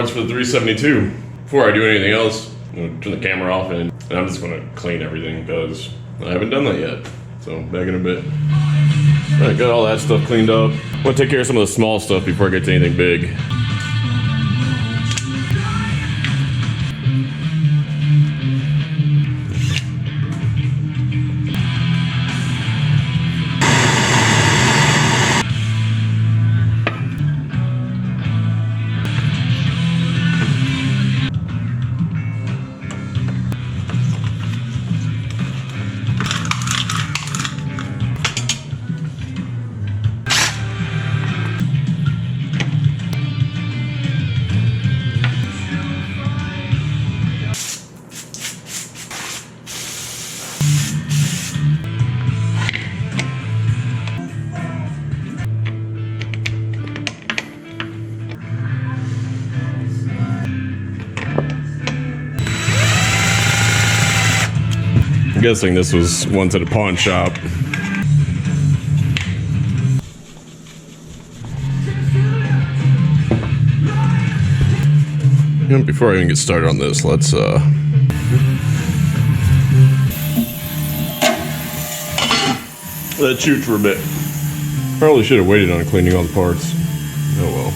parts for the 372. Before I do anything else, I'm gonna turn the camera off and I'm just gonna clean everything because I haven't done that yet. So back in a bit. Alright, got all that stuff cleaned up. I'm gonna take care of some of the small stuff before I get to anything big. I'm guessing this was once at a pawn shop. You know, before I even get started on this, let's let shoot for a bit. Probably should have waited on cleaning all the parts. Oh well.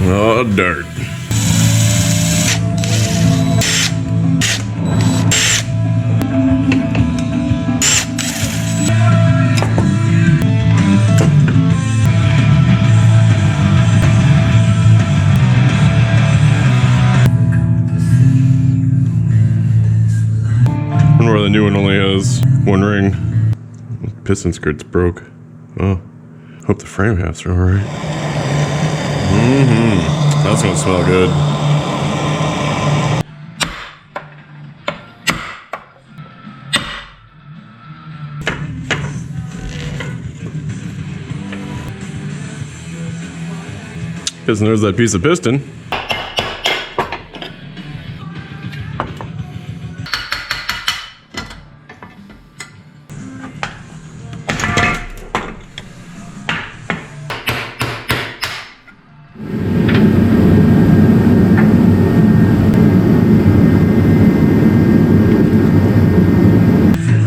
Oh, dirt. I wonder why the new one only has one ring. Piston skirt's broke. Oh, hope the frame halves are alright. That's gonna smell good. Because there's that piece of piston.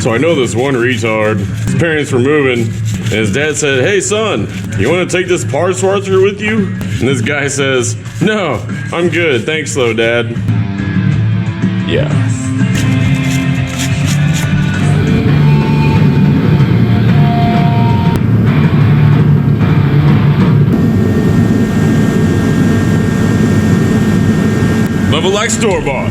So I know this one retard, his parents were moving, and his dad said, "Hey son, you want to take this parts washer with you?" And this guy says, "No, I'm good, thanks though, Dad." Yeah. Level like store-bought.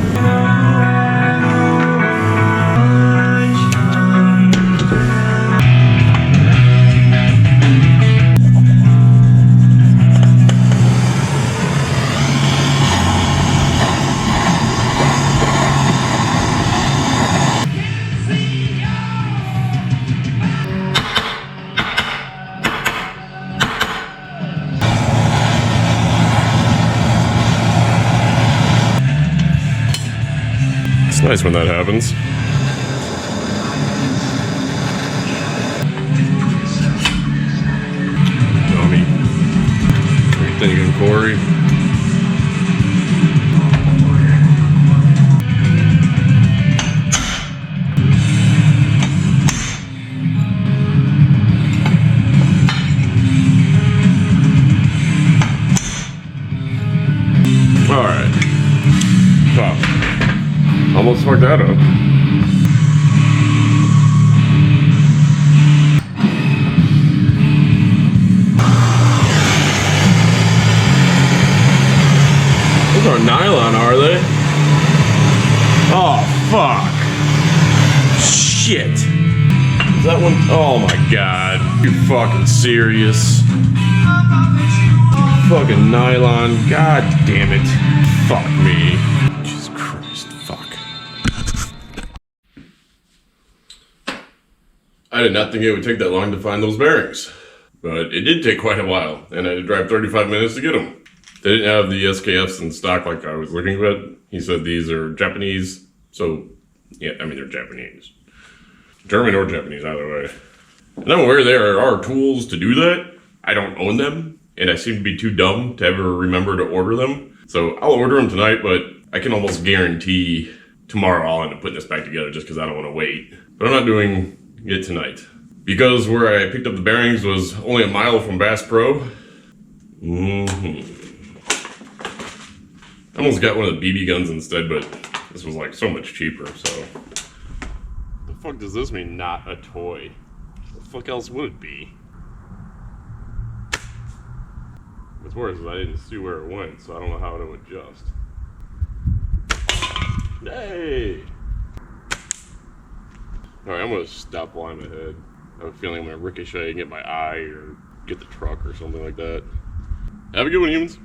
It's nice when that happens. Tommy. What are you thinking, Corey? Alright. Top. Almost fucked that up. Those aren't nylon, are they? Oh, fuck. Shit. Is that one? Oh my god. You fucking serious? Fucking nylon. God damn it. Fuck me. Jesus Christ. Fuck. I did not think it would take that long to find those bearings. But it did take quite a while, and I had to drive 35 minutes to get them. They didn't have the SKFs in stock like I was looking at. He said these are Japanese, so yeah, I mean they're Japanese. German or Japanese, either way. And I'm aware there are tools to do that. I don't own them, and I seem to be too dumb to ever remember to order them. So I'll order them tonight, but I can almost guarantee tomorrow I'll end up putting this back together just because I don't want to wait. But I'm not doing it tonight. Because where I picked up the bearings was only a mile from Bass Pro. I almost got one of the BB guns instead, but this was like so much cheaper, so. The fuck does this mean, not a toy? What the fuck else would it be? What's worse is I didn't see where it went, so I don't know how to adjust. Hey! Alright, I'm gonna stop while I'm ahead. I have a feeling I'm gonna ricochet and get my eye or get the truck or something like that. Have a good one, humans.